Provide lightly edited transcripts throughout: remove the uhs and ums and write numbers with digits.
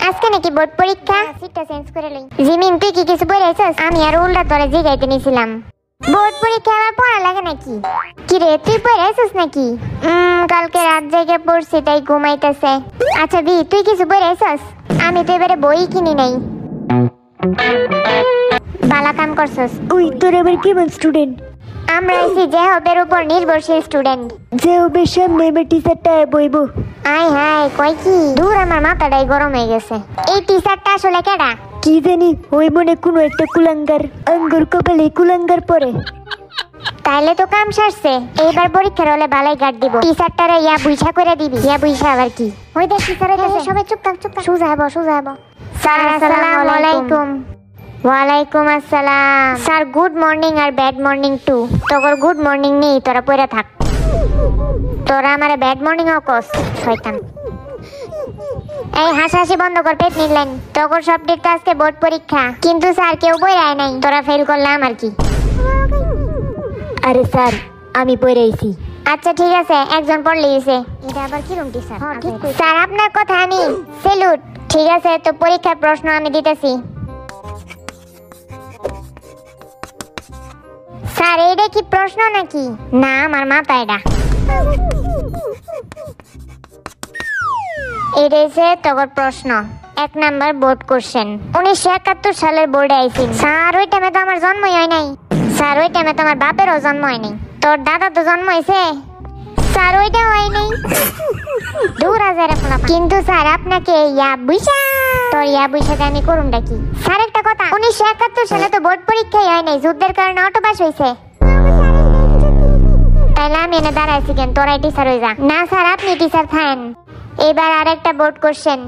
আজকে নাকি বোর্ড পরীক্ষা, সিটটা চেঞ্জ করে লই। জিমিন তুই কি কিছু পড়াইছস? আমি আর উল্টা তোরে জিগাইতে নিছিলাম। বোর্ড পরীক্ষা আবার পড়া লাগে নাকি? কি রে তুই পড়াইছস নাকি? কালকে রাত জেগে পড়ছি তাই ঘুমাইতেছে। আচ্ছা দি তুই কিছু পড়াইছস? আমি তো এবারে বই কিনি নাই। বালা কাম করছস। ওই তোর আবার কেমন স্টুডেন্ট? আমরা হইছি যে হবের উপর নির্ভরশীল স্টুডেন্ট। যে হবে সামনে এবার টিচারটা বইবো। আয় হায় কই কি দূর, আমার মাথাটাই গরম হয়ে গেছে। এই টিচারটা আসলে কেডা? কি জানি, ওই মনে কোনো একটা কুলাঙ্গার, আঙ্গুর কপালে কুলাঙ্গার পরে। তাইলে তো কাম সারছে। এইবার পরীক্ষার হলে বালাই গার্ড দিব। টিচারটারে ইয়া বুইছা করে দিবি। ইয়া বুইছা আবার কি? ওই দেখ টিচারের কাছে সবাই চুপ থাক চুপ থাক। সোজা হবো সোজা হবো। স্যার আসসালামু আলাইকুম। ওয়ালাইকুম আসসালাম। স্যার গুড মর্নিং আর ব্যাড মর্নিং টু। তোর গুড মর্নিং নেই, তোরা পড়ে থাক। তোরা আমারে ব্যাড মর্নিং ও কস শয়তান। এই হাসাহাসি বন্ধ কর, পেট নিলেন। তোর সাবজেক্ট আজকে বোর্ড পরীক্ষা, কিন্তু স্যার কেউ বই রায় নাই। তোরা ফেল করলাম আর কি। আরে স্যার আমি পড়ে আইছি। আচ্ছা ঠিক আছে, একজন পড়লেই হইছে। এটা আবার কি রুম টিচার? হ্যাঁ ঠিক কই। স্যার আপনার কথা আমি স্যালুট। ঠিক আছে, তো পরীক্ষার প্রশ্ন আমি দিতেছি। স্যার এইটা কি প্রশ্ন নাকি? না আমার মাথা এটা। এটা হচ্ছে তোর প্রশ্ন। 1 নাম্বার বোর্ড কোশ্চেন। 1971 সালের বোর্ডে আইছি। স্যার ওই টাইমে তো আমার জন্মই হয় নাই। স্যার ওই টাইমে তো আমার বাপেরও জন্ম হয় নাই। তোর দাদা তো জন্ম হয়েছে। স্যার ওইটা হয় নাই। 2000 কিন্তু স্যার আপনাকে ইয়া বুইসা, তোর ইয়া বুইসাতে আমি করুমটা কি? স্যার একটা কথা, 1971 সালে তো বোর্ড পরীক্ষাই হয় নাই, যুদ্ধের কারণে অটো পাস হয়েছে। তাইলে আমি এনে দাঁড়াইছি কেন? তোরাই টিচার হয়ে যা। না স্যার আপনি টিচার থাকেন। এবার আরেকটা বোর্ড কোশ্চেন।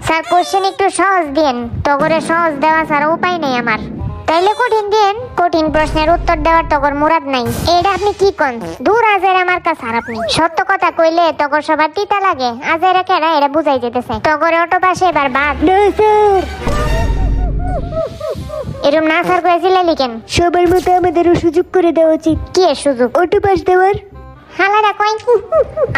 স্যার কোশ্চেন একটু সহজ দিন। তগরে সহজ দেওয়া স্যার উপায় নেই আমার। তাইলে কঠিন দিন। কঠিন প্রশ্নের উত্তর দেওয়ার তগর মুরাদ নাই। এটা আপনি কি কোন? দূর আজের আমার কাছে। আর আপনি সত্য কথা কইলে তগর সবার তিতা লাগে। আজের কেডা এটা বুঝাই যেতেছে। তগরে অটো পাশে এবার বাদ। না স্যার, এরম না স্যার কইছিলে লিখেন। সবার মতো আমাদেরও সুযোগ করে দেওয়া উচিত। কি এর সুযোগ? অটো পাস দেওয়ার। হালারা কই?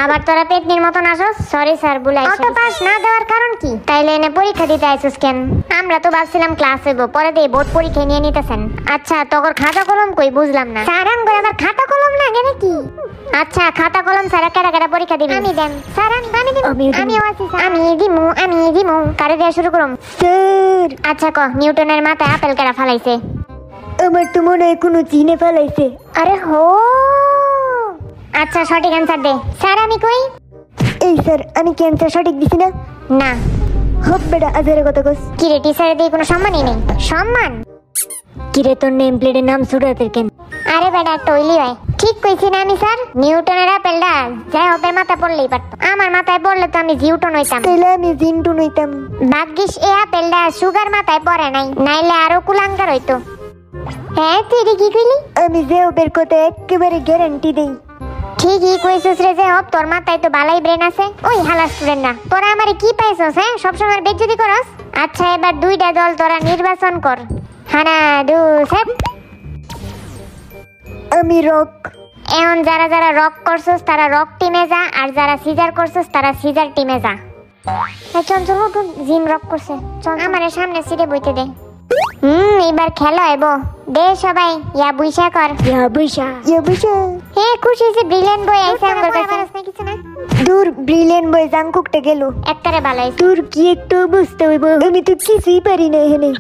আবার তোরা পেটনির মতন আসস? সরি স্যার ভুলাই। অটো পাস না দেওয়ার কারণ কি? তাইলে এনে পরীক্ষা দিতে আইছস কেন? আমরা তো ভাবছিলাম ক্লাস হইব, পরে দিয়ে বোর্ড পরীক্ষা নিয়ে নিতেছেন। আচ্ছা তোর খাতা কলম কই? বুঝলাম না। স্যার আমগো আবার খাতা কলম লাগে নাকি? আচ্ছা খাতা কলম স্যার কেডা কেডা পরীক্ষা দিবেন? আমি দেন স্যার। আমি দিব। আমিও আছি স্যার। আমি দিমু। কারে দেয়া শুরু করুম? স্যার আচ্ছা ক নিউটনের মাথায় আপেল কেডা ফালাইছে? আমার তো মনে হয় কোনো চিনে ফেলাইছে। আরে হো, আচ্ছা সঠিক অ্যানসার দে। স্যার আমি কই? এই স্যার আমি কি অ্যান্সার সঠিক দিছি না? না। হপ বেটা আজারে কথা কস। কি রে টিচারের দিয়ে কোনো সম্মানই নেই? সম্মান? কিরে তোর নেম প্লেটের নাম সুরাতের কেন? আরে বেটা একটা ওইলি ভাই। ঠিক কইছি না আমি স্যার? নিউটনের আপেলটা যাই হবে মাথা পড়লেই পারতো। আমার মাথায় পড়লে তো আমি জিউটন হইতাম। তাইলে আমি জিন্টুন হইতাম। ভাগ্যিস এই আপেলটা সুগার মাথায় পড়ে নাই, নাইলে আরো কুলাঙ্গার হইতো। হ্যাঁ তুই কি কইলি? আমি যে ওদের কথা একেবারে গ্যারান্টি দেই। ঠিকই কইছিস রে যে হপ, তোর মাথায় তো বালাই ব্রেন আছে। ওই হালা স্টুডেন্টরা তোরা আমারে কি পাইছস? হ্যাঁ সবসময় বেজ্জতি করস। আচ্ছা এবার দুইটা দল তোরা নির্বাচন কর। হানা দু সেট। আমি রক। এখন যারা যারা রক করছস তারা রক টিমে যা, আর যারা সিজার করছস তারা সিজার টিমে যা। চঞ্চল জিম রক করছে। চল আমারে সামনে সিটে বইতে দে। এবার খেলা হইব। দে সবাই ইয়া বুইসা কর। ইয়া বৈশা। হে খুশি যে ব্রিলিয়ান্ট বই আইছে আমার কাছে। কিছু না দূর ব্রিলিয়ান্ট বয় জাংকুকটা গেল। একবারে ভালো হইছে। তোর কি একটু বুঝতে হইব? আমি তো কিছুই পারি না এখানে।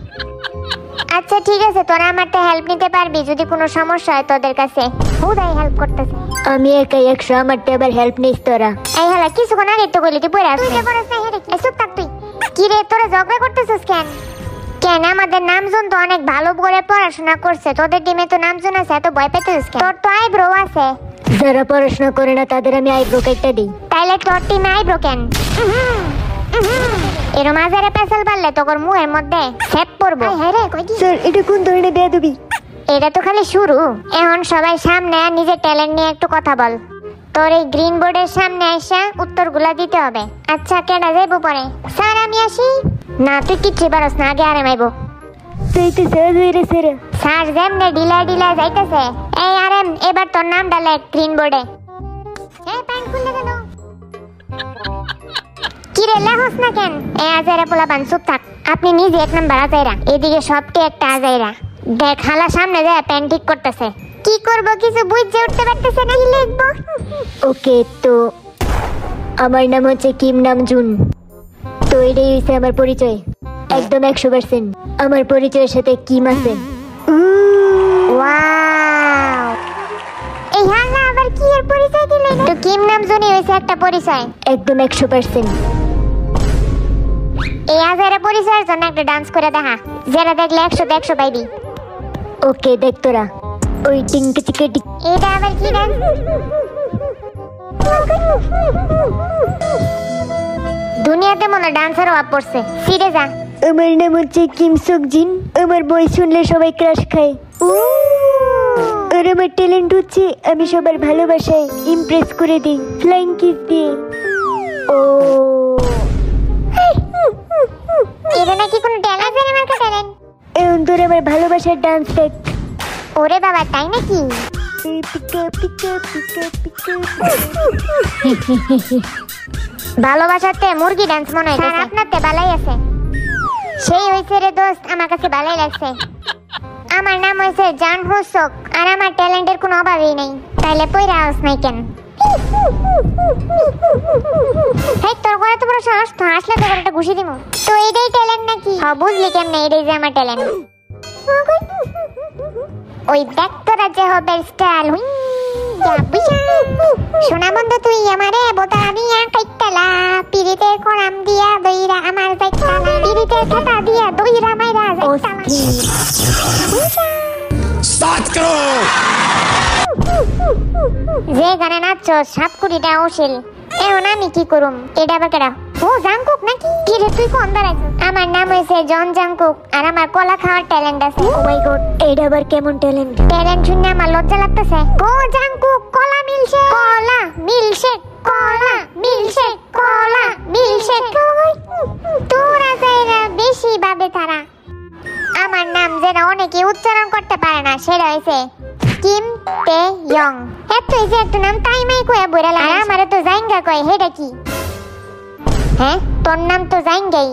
আচ্ছা ঠিক আছে, তোরা আমারটা হেল্প নিতে পারবি যদি কোনো সমস্যা হয় তোদের কাছে। হুদাই হেল্প করতেছে। আমি একাই 100, আমারটা আবার হেল্প নিস তোরা। এই হালা কিছুক্ষণ আগে তো কইলি তুই পড়ে আসছিস। তুই পড়াস না হেরে। চুপ থাক তুই। কি রে তোরা ঝগড়া করতেছিস কেন? কেন আমাদের নামজন তো অনেক ভালো করে পড়াশোনা করছে, তোদের টিমে তো নামজন আছে, এত ভয় পেতেছিস কেন? তোর তো আইব্রো আছে। যারা পড়াশোনা করে না তাদের আমি আইব্রো কাটটা দিই। তাইলে তোর টিমে আইব্রো কেন? এর মাঝারে পেছাল পারলে তোর মুখের মধ্যে সেপ পড়বো। হ্যাঁ রে কই কি? স্যার এটা কোন ধরনের বেয়াদবি? এটা তো খালি শুরু। এখন সবাই সামনে নিজের ট্যালেন্ট নিয়ে একটু কথা বল। তোর এই গ্রিন বোর্ডের সামনে এসে উত্তরগুলা দিতে হবে। আচ্ছা কেডা যাইবো পরে? স্যার আমি আসি। না তুই কিচ্ছু পারস না, আগে আরে মাইবো। সেইতে স্যার হইরে স্যার। স্যার যেমনে ঢিলা যাইতেছে। এই আরেম এবার তোর নামটা লেখ গ্রিন বোর্ডে। এই প্যান্ট খুলে গেল। কি কিরে লেহস না কেন? এ আজাইরা পোলা বান চুপ থাক। আপনি নিজে এক নাম্বার আজাইরা, এদিকে সবটি একটা আজাইরা। দেখ হালা সামনে যায় প্যান্ট ঠিক করতেছে। কি করব কিছু বুঝে উঠতে পারতেছে না, কি লিখবো? ওকে, তো আমার নাম হচ্ছে কিম নামজুন। তো এটাই হচ্ছে আমার পরিচয়, একদম 100%। আমার পরিচয়ের সাথে কিম আছে। ওয়াও, এই হালা আবার কি এর পরিচয় দিলে? তো কিম নামজুনই হইছে একটা পরিচয়, একদম 100%। এই আজাইরা পরিচয়ের জন্য একটা ডান্স করে দেখা, যারা দেখলে 100 পাইবি। ওকে, দেখ তোরা ওই টিঙ্কে চিকে টিক। এটা আবার কি ডান্স? দুনিয়াতে মনে ডান্সার অভাব পড়ছে, সিরে যা। আমার নাম হচ্ছে কিম সকজিন। আমার বই শুনলে সবাই ক্রাশ খায়। আর আমার ট্যালেন্ট হচ্ছে আমি সবার ভালোবাসায় ইমপ্রেস করে দিই ফ্লাইং কিস দিয়ে। ও এটা নাকি কোন ট্যালেন্ট? আমার কাছে ট্যালেন্ট। এখন তোর আমার ভালোবাসার ডান্স দেখ। ওরে বাবা, তাই নাকি? পিকা পিকা পিকা পিকা। ভালোবাসাতে মুরগি ডান্স মনে হয়। স্যার আপনারতে বালাই আছে। সেই হইছে রে দোস্ত, আমার কাছে বালাই লাগছে। আমার নাম হইছে জান হোসক, আর আমার ট্যালেন্টের কোনো অভাবই নেই। তাইলে পয়রা হাউস নাই কেন? হেই, তোর করে তো বড় সাহস, তো আসলে তো একটা ঘুষি দিমু। তো এইটাই ট্যালেন্ট নাকি? হ্যাঁ, বুঝলি কেমনে? এইটাই যে আমার ট্যালেন্ট। ওই দেখ তোরা যে হবে স্টাইল। শোনা বন্ধু, তুই আমারে বোতা দিয়া কাইতালা, পিরিতের কোরাম দিয়া দইরা আমার যাইতালা, পিরিতের খাতা দিয়া দইরা মাইরা যাইতালা। स्टार्ट करो। যে গানে নাচছো 7 কোটিটা ওশিল। এখন আমি কি করুম? এটা আবার কেডা? ও জাংকুক নাকি? কি রে তুই কোন দাঁড়াইছিস? আমার নাম হইছে জন জাংকুক, আর আমার কলা খাওয়ার ট্যালেন্ট আছে। ও মাই গড, এইটা আবার কেমন ট্যালেন্ট? ট্যালেন্ট শুনে আমার লজ্জা লাগতেছে। ও জাংকুক, কলা মিলশেক, কলা মিলশেক, কলা মিলশেক, কলা মিলশেক। তোরা যাইরা বেশি ভাবে তারা। আমার নাম যেটা অনেকে উচ্চারণ করতে পারে না, সেটা হইছে কিম তে ইয়ং। এত ইজি একটা নাম তাই মাই কইয়া বইরা লাগে। আর আমারে তো জাইঙ্গা কয়, হেডা কি? হ্যাঁ, তোর নাম তো জাইঙ্গাই।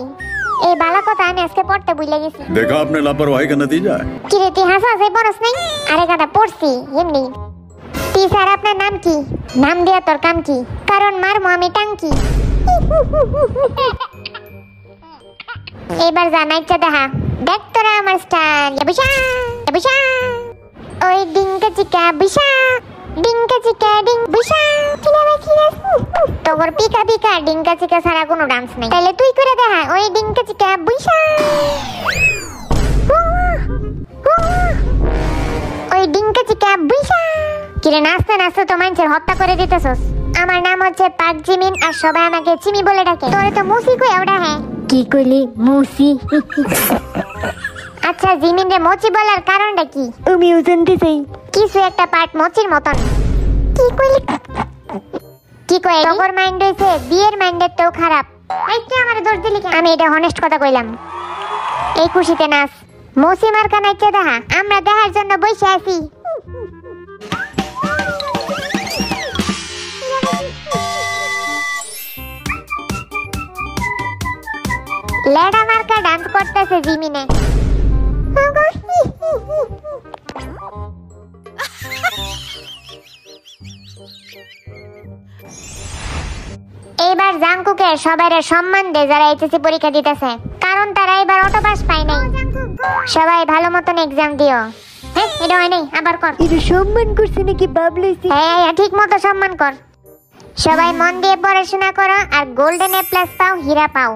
এই বালা কথা আমি আজকে পড়তে ভুলে গেছি। देखा आपने लापरवाही का नतीजा है। কি রে তুই হাসা হাসি পড়স নাই? আরে গাদা পড়ছি এমনি। টিচার আপনার নাম কি? নাম দিয়া তোর কাম কি? কারণ মারমু আমি টাঙ্কি। এবার জানাইছে দেখা, দেখ তোরা আমার স্টাইল। বিশা বিশা, ওই ডিঙ্কা চিকা বিশা, ডিঙ্কা চিকা ডিং বিশা। কিনারে কিনারে তোর পিকা পিকা ডিঙ্কা চিকা ছাড়া কোনো ডান্স নাই। তাহলে তুই করে দেখা, ওই ডিঙ্কা চিকা বিশা, ওই ডিঙ্কা চিকা বিশা। কিরে নাচতে নাচতে তো মানুষের হত্যা করে দিতেছস। আমার নাম হচ্ছে পাক জিমিন, আর সবাই আমাকে চিমি বলে ডাকে। তোরে তো মুসি কই ওটা? হ্যাঁ, কি কইলি? মুসি? আচ্ছা, জিমিন রে মোচি বলার কারণটা কি? আমিও জানতে চাই। কিছু একটা পার্ট মোচির মতন। কি কইলি? কি কই? তোর মাইন্ড হইছে বিয়ের মাইন্ডের তো খারাপ। এই কি আমারে দোষ দিলি কেন? আমি এটা হনেস্ট কথা কইলাম। এই খুশিতে নাচ। মোচি মার্কা নাচছে দেখা, আমরা দেখার জন্য বসে আছি। লেডা মার্কা ডান্স করতেছে জিমিনে। এইবার জাংকুকে সবাইরে সম্মান দে যারা এইচএসসি পরীক্ষা দিতেছে, কারণ তারা এবার অটো পাস পায় নাই। সবাই ভালো মতন এক্সাম দিও। হ্যাঁ, এটা হয় নাই, আবার কর। এটা সম্মান করছে নাকি বাবলইছি? হ্যাঁ, ঠিক মতো সম্মান কর। সবাই মন দিয়ে পড়াশোনা করো, আর গোল্ডেন এ প্লাস পাও, হীরা পাও।